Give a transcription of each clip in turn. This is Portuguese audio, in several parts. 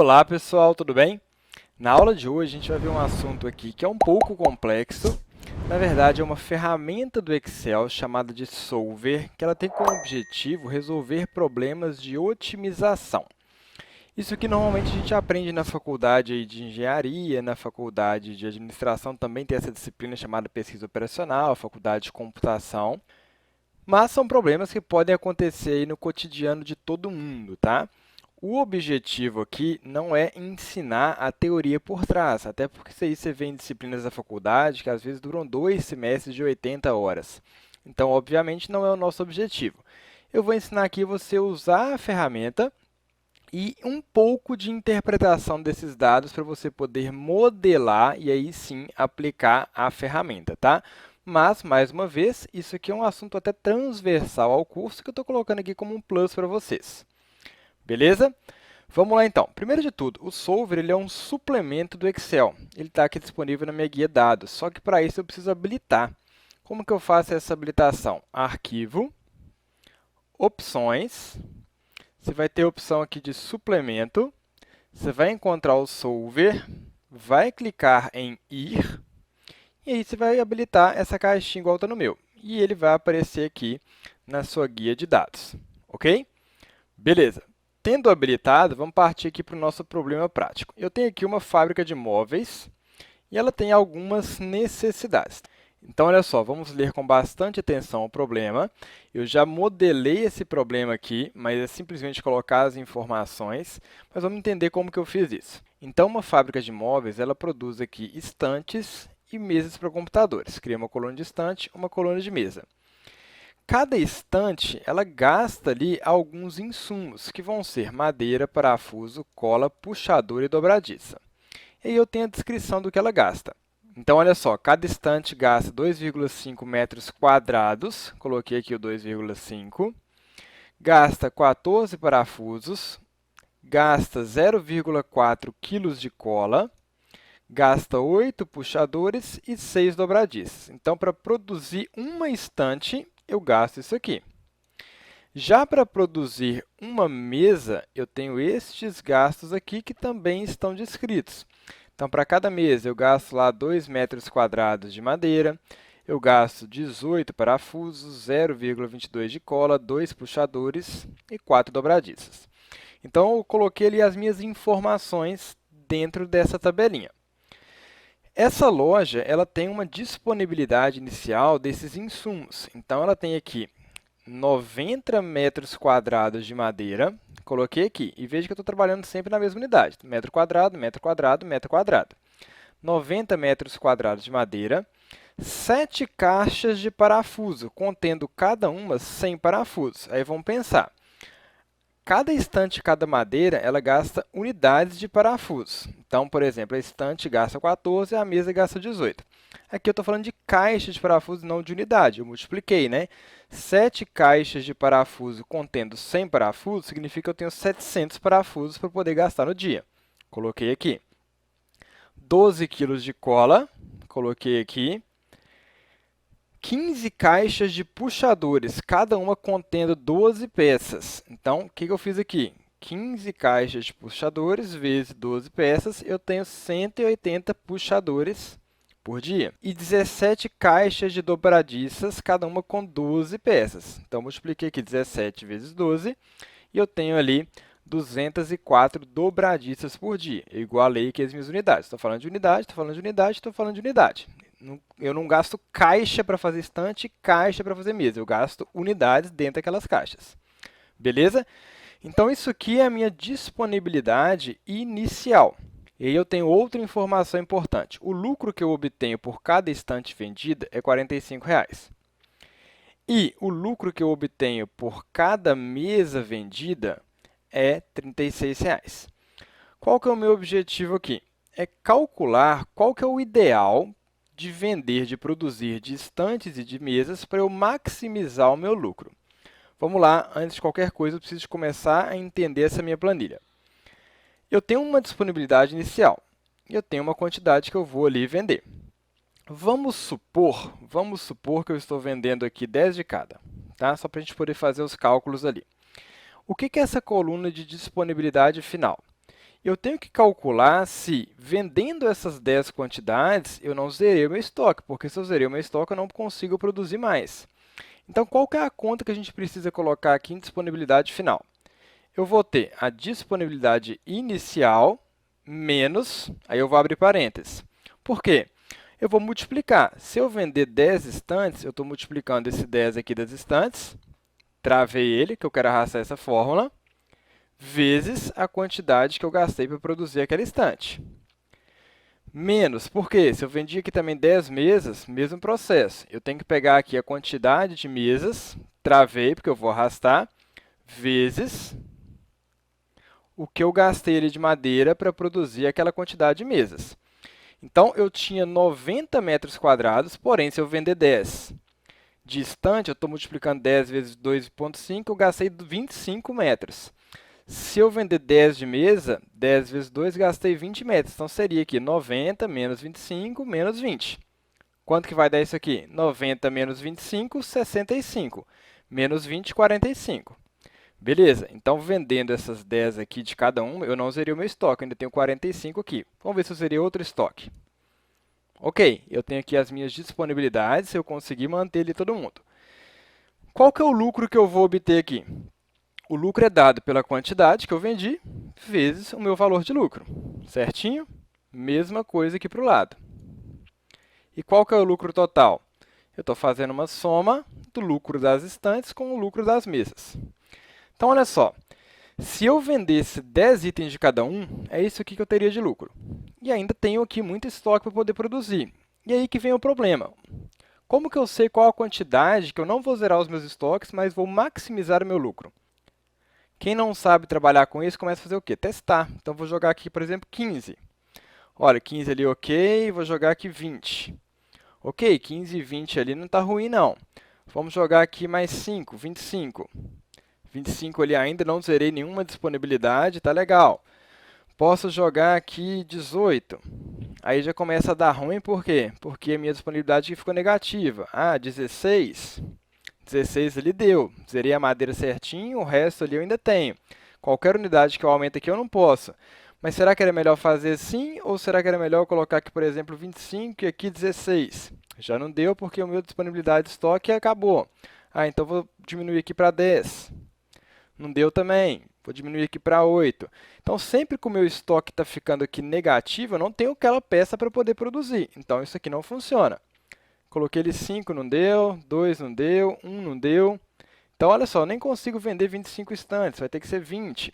Olá pessoal, tudo bem? Na aula de hoje a gente vai ver um assunto aqui que é um pouco complexo. Na verdade é uma ferramenta do Excel chamada de Solver, que ela tem como objetivo resolver problemas de otimização. Isso que normalmente a gente aprende na faculdade aí de engenharia, na faculdade de administração também tem essa disciplina chamada pesquisa operacional, faculdade de computação. Mas são problemas que podem acontecer aí no cotidiano de todo mundo, tá? O objetivo aqui não é ensinar a teoria por trás, até porque isso aí você vê em disciplinas da faculdade que às vezes duram 2 semestres de 80 horas. Então, obviamente, não é o nosso objetivo. Eu vou ensinar aqui você usar a ferramenta e um pouco de interpretação desses dados para você poder modelar e aí sim aplicar a ferramenta, tá? Mas, mais uma vez, isso aqui é um assunto até transversal ao curso que eu estou colocando aqui como um plus para vocês. Beleza? Vamos lá então. Primeiro de tudo, o Solver ele é um suplemento do Excel. Ele está aqui disponível na minha guia dados, só que para isso eu preciso habilitar. Como que eu faço essa habilitação? Arquivo, opções, você vai ter a opção aqui de suplemento, você vai encontrar o Solver, vai clicar em ir, e aí você vai habilitar essa caixinha igual está no meu. E ele vai aparecer aqui na sua guia de dados, ok? Beleza. Tendo habilitado, vamos partir aqui para o nosso problema prático. Eu tenho aqui uma fábrica de móveis e ela tem algumas necessidades. Então, olha só, vamos ler com bastante atenção o problema. Eu já modelei esse problema aqui, mas é simplesmente colocar as informações, mas vamos entender como que eu fiz isso. Então, uma fábrica de móveis, ela produz aqui estantes e mesas para computadores. Cria uma coluna de estante, uma coluna de mesa. Cada estante, ela gasta ali alguns insumos, que vão ser madeira, parafuso, cola, puxador e dobradiça. E aí eu tenho a descrição do que ela gasta. Então, olha só, cada estante gasta 2,5 metros quadrados, coloquei aqui o 2,5, gasta 14 parafusos, gasta 0,4 kg de cola, gasta 8 puxadores e 6 dobradiças. Então, para produzir uma estante, eu gasto isso aqui. Já para produzir uma mesa, eu tenho estes gastos aqui que também estão descritos. Então, para cada mesa, eu gasto lá 2 metros quadrados de madeira, eu gasto 18 parafusos, 0,22 de cola, 2 puxadores e 4 dobradiças. Então, eu coloquei ali as minhas informações dentro dessa tabelinha. Essa loja ela tem uma disponibilidade inicial desses insumos. Então, ela tem aqui 90 metros quadrados de madeira, coloquei aqui, e veja que eu estou trabalhando sempre na mesma unidade, metro quadrado, metro quadrado, metro quadrado. 90 metros quadrados de madeira, 7 caixas de parafuso, contendo cada uma 100 parafusos. Aí vamos pensar, cada estante, cada madeira, ela gasta unidades de parafusos. Então, por exemplo, a estante gasta 14 e a mesa gasta 18. Aqui eu estou falando de caixa de parafuso, não de unidade. Eu multipliquei, né? 7 caixas de parafuso contendo 100 parafusos significa que eu tenho 700 parafusos para poder gastar no dia. Coloquei aqui. 12 quilos de cola, coloquei aqui. 15 caixas de puxadores, cada uma contendo 12 peças. Então, o que eu fiz aqui? 15 caixas de puxadores vezes 12 peças, eu tenho 180 puxadores por dia. E 17 caixas de dobradiças, cada uma com 12 peças. Então, multipliquei aqui 17 vezes 12 e eu tenho ali 204 dobradiças por dia. Eu igualei aqui as minhas unidades. Estou falando de unidade, estou falando de unidade, estou falando de unidade. Eu não gasto caixa para fazer estante e caixa para fazer mesa. Eu gasto unidades dentro daquelas caixas. Beleza? Então, isso aqui é a minha disponibilidade inicial. E aí eu tenho outra informação importante. O lucro que eu obtenho por cada estante vendida é R$ 45. E o lucro que eu obtenho por cada mesa vendida é R$ 36. Qual que é o meu objetivo aqui? É calcular qual que é o ideal de vender, de produzir de estantes e de mesas para eu maximizar o meu lucro. Vamos lá, antes de qualquer coisa, eu preciso começar a entender essa minha planilha. Eu tenho uma disponibilidade inicial e eu tenho uma quantidade que eu vou ali vender. Vamos supor que eu estou vendendo aqui 10 de cada, tá? Só para a gente poder fazer os cálculos ali. O que é essa coluna de disponibilidade final? Eu tenho que calcular se, vendendo essas 10 quantidades, eu não zerei o meu estoque, porque se eu zerei o meu estoque, eu não consigo produzir mais. Então, qual que é a conta que a gente precisa colocar aqui em disponibilidade final? Eu vou ter a disponibilidade inicial menos, aí eu vou abrir parênteses. Por quê? Eu vou multiplicar. Se eu vender 10 estantes, eu estou multiplicando esse 10 aqui das estantes, travei ele, que eu quero arrastar essa fórmula, vezes a quantidade que eu gastei para produzir aquela estante. Menos, por quê? Se eu vendi aqui também 10 mesas, mesmo processo. Eu tenho que pegar aqui a quantidade de mesas, travei, porque eu vou arrastar, vezes o que eu gastei ali de madeira para produzir aquela quantidade de mesas. Então, eu tinha 90 metros quadrados, porém, se eu vender 10 de estante, eu estou multiplicando 10 vezes 2,5, eu gastei 25 metros. Se eu vender 10 de mesa, 10 vezes 2, gastei 20 metros. Então, seria aqui 90 menos 25 menos 20. Quanto que vai dar isso aqui? 90 menos 25, 65. Menos 20, 45. Beleza, então vendendo essas 10 aqui de cada um, eu não zerei o meu estoque, eu ainda tenho 45 aqui. Vamos ver se eu zerei outro estoque. Ok, eu tenho aqui as minhas disponibilidades, eu consegui manter ali todo mundo. Qual que é o lucro que eu vou obter aqui? O lucro é dado pela quantidade que eu vendi, vezes o meu valor de lucro. Certinho? Mesma coisa aqui para o lado. E qual que é o lucro total? Eu estou fazendo uma soma do lucro das estantes com o lucro das mesas. Então, olha só. Se eu vendesse 10 itens de cada um, é isso aqui que eu teria de lucro. E ainda tenho aqui muito estoque para poder produzir. E aí que vem o problema. Como que eu sei qual a quantidade que eu não vou zerar os meus estoques, mas vou maximizar o meu lucro? Quem não sabe trabalhar com isso, começa a fazer o quê? Testar. Então, vou jogar aqui, por exemplo, 15. Olha, 15 ali, ok. Vou jogar aqui 20. Ok, 15 e 20 ali não está ruim, não. Vamos jogar aqui mais 5, 25. 25 ali ainda não zerei nenhuma disponibilidade, tá legal. Posso jogar aqui 18. Aí já começa a dar ruim, por quê? Porque a minha disponibilidade ficou negativa. Ah, 16. 16 ali deu. Zerei a madeira certinho, o resto ali eu ainda tenho. Qualquer unidade que eu aumente aqui eu não posso. Mas será que era melhor fazer assim? Ou será que era melhor eu colocar aqui, por exemplo, 25 e aqui 16? Já não deu porque a minha disponibilidade de estoque acabou. Ah, então vou diminuir aqui para 10. Não deu também. Vou diminuir aqui para 8. Então, sempre que o meu estoque está ficando aqui negativo, eu não tenho aquela peça para poder produzir. Então, isso aqui não funciona. Coloquei ele 5, não deu. 2 não deu. 1 não deu. Então, olha só, eu nem consigo vender 25 estantes. Vai ter que ser 20.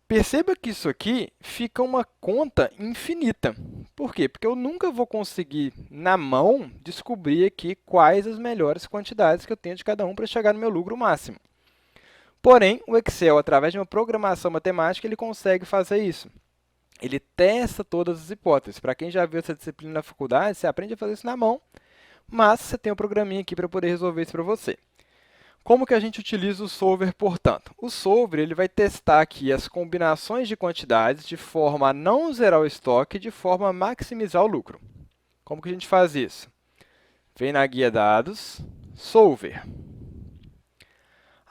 Perceba que isso aqui fica uma conta infinita. Por quê? Porque eu nunca vou conseguir, na mão, descobrir aqui quais as melhores quantidades que eu tenho de cada um para chegar no meu lucro máximo. Porém, o Excel, através de uma programação matemática, ele consegue fazer isso. Ele testa todas as hipóteses. Para quem já viu essa disciplina na faculdade, você aprende a fazer isso na mão, mas você tem um programinha aqui para poder resolver isso para você. Como que a gente utiliza o solver, portanto? O solver ele vai testar aqui as combinações de quantidades de forma a não zerar o estoque, de forma a maximizar o lucro. Como que a gente faz isso? Vem na guia dados, solver.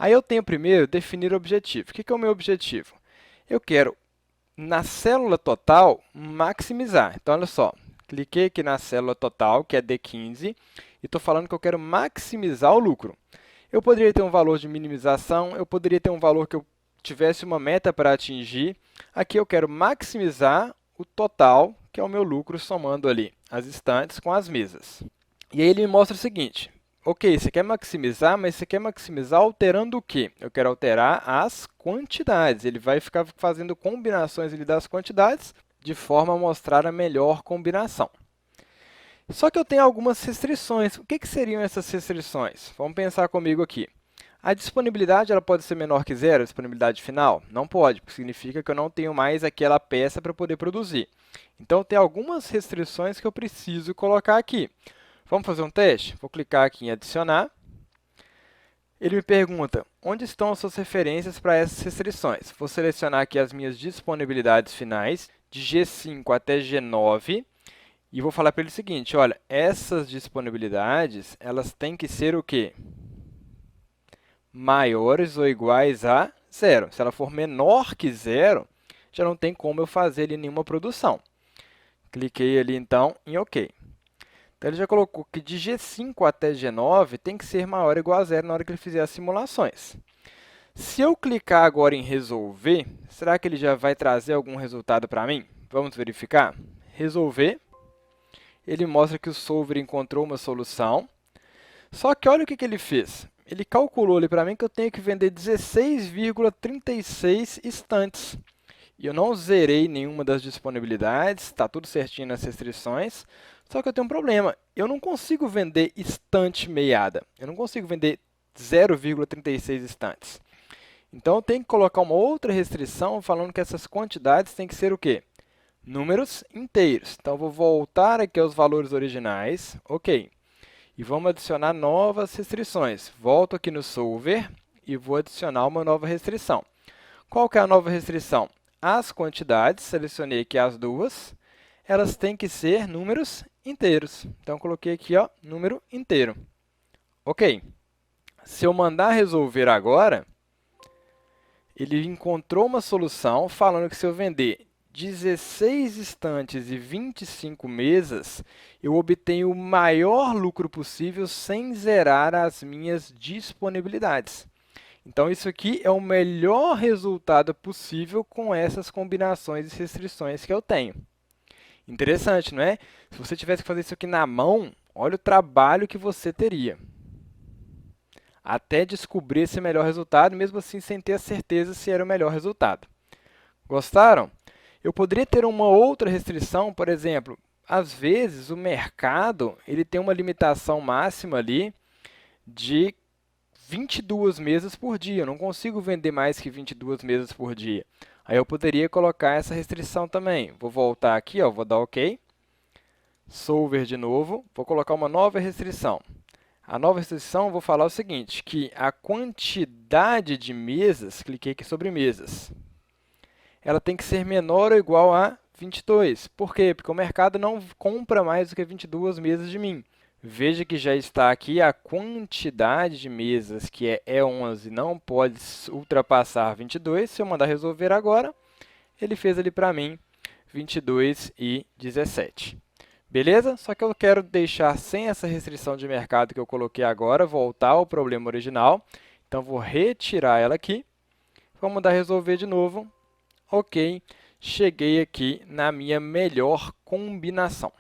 Aí eu tenho primeiro definir o objetivo. O que é o meu objetivo? Eu quero, na célula total, maximizar. Então, olha só, cliquei aqui na célula total, que é D15, e estou falando que eu quero maximizar o lucro. Eu poderia ter um valor de minimização, eu poderia ter um valor que eu tivesse uma meta para atingir. Aqui eu quero maximizar o total, que é o meu lucro, somando ali as estantes com as mesas. E aí ele me mostra o seguinte. Ok, você quer maximizar, mas você quer maximizar alterando o quê? Eu quero alterar as quantidades. Ele vai ficar fazendo combinações ali das quantidades de forma a mostrar a melhor combinação. Só que eu tenho algumas restrições. O que seriam essas restrições? Vamos pensar comigo aqui. A disponibilidade ela pode ser menor que zero, a disponibilidade final? Não pode, porque significa que eu não tenho mais aquela peça para poder produzir. Então, tem algumas restrições que eu preciso colocar aqui. Vamos fazer um teste? Vou clicar aqui em adicionar. Ele me pergunta, onde estão as suas referências para essas restrições? Vou selecionar aqui as minhas disponibilidades finais, de G5 até G9, e vou falar para ele o seguinte, olha, essas disponibilidades, elas têm que ser o quê? Maiores ou iguais a zero. Se ela for menor que zero, já não tem como eu fazer ali nenhuma produção. Cliquei ali, então, em OK. Então, ele já colocou que de G5 até G9 tem que ser maior ou igual a zero na hora que ele fizer as simulações. Se eu clicar agora em resolver, será que ele já vai trazer algum resultado para mim? Vamos verificar? Resolver. Ele mostra que o solver encontrou uma solução. Só que olha o que ele fez. Ele calculou ali para mim que eu tenho que vender 16,36 estantes. E eu não zerei nenhuma das disponibilidades, está tudo certinho nas restrições. Só que eu tenho um problema. Eu não consigo vender estante meiada. Eu não consigo vender 0,36 estantes. Então, eu tenho que colocar uma outra restrição falando que essas quantidades têm que ser o quê? Números inteiros. Então, eu vou voltar aqui aos valores originais. OK. E vamos adicionar novas restrições. Volto aqui no solver e vou adicionar uma nova restrição. Qual que é a nova restrição? As quantidades, selecionei aqui as duas, elas têm que ser números inteiros. Então, coloquei aqui, ó, número inteiro. OK. Se eu mandar resolver agora, ele encontrou uma solução falando que se eu vender 16 estantes e 25 mesas, eu obtenho o maior lucro possível sem zerar as minhas disponibilidades. Então, isso aqui é o melhor resultado possível com essas combinações e restrições que eu tenho. Interessante, não é? Se você tivesse que fazer isso aqui na mão, olha o trabalho que você teria. Até descobrir esse melhor resultado, mesmo assim sem ter a certeza se era o melhor resultado. Gostaram? Eu poderia ter uma outra restrição, por exemplo, às vezes o mercado ele tem uma limitação máxima ali de 22 mesas por dia. Eu não consigo vender mais que 22 mesas por dia. Aí eu poderia colocar essa restrição também. Vou voltar aqui, ó, vou dar OK. Solver de novo, vou colocar uma nova restrição. A nova restrição, eu vou falar o seguinte, que a quantidade de mesas, cliquei aqui sobre mesas, ela tem que ser menor ou igual a 22. Por quê? Porque o mercado não compra mais do que 22 mesas de mim. Veja que já está aqui a quantidade de mesas, que é E11, não pode ultrapassar 22. Se eu mandar resolver agora, ele fez ali para mim 22 e 17. Beleza? Só que eu quero deixar sem essa restrição de mercado que eu coloquei agora, voltar ao problema original. Então, vou retirar ela aqui. Vamos mandar resolver de novo. OK, cheguei aqui na minha melhor combinação.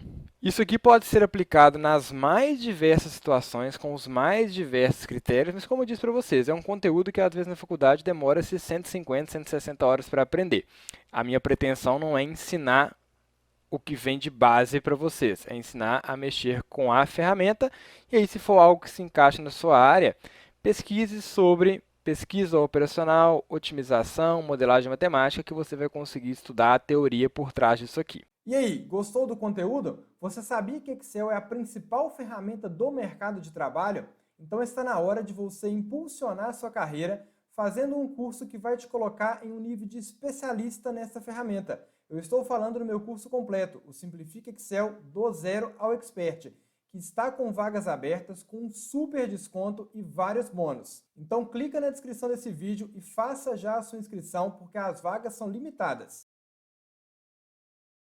Isso aqui pode ser aplicado nas mais diversas situações, com os mais diversos critérios, mas como eu disse para vocês, é um conteúdo que às vezes na faculdade demora-se 150, 160 horas para aprender. A minha pretensão não é ensinar o que vem de base para vocês, é ensinar a mexer com a ferramenta, e aí se for algo que se encaixa na sua área, pesquise sobre pesquisa operacional, otimização, modelagem matemática, que você vai conseguir estudar a teoria por trás disso aqui. E aí, gostou do conteúdo? Você sabia que Excel é a principal ferramenta do mercado de trabalho? Então está na hora de você impulsionar a sua carreira fazendo um curso que vai te colocar em um nível de especialista nessa ferramenta. Eu estou falando do meu curso completo, o Simplifica Excel do Zero ao Expert, que está com vagas abertas, com um super desconto e vários bônus. Então clica na descrição desse vídeo e faça já a sua inscrição, porque as vagas são limitadas.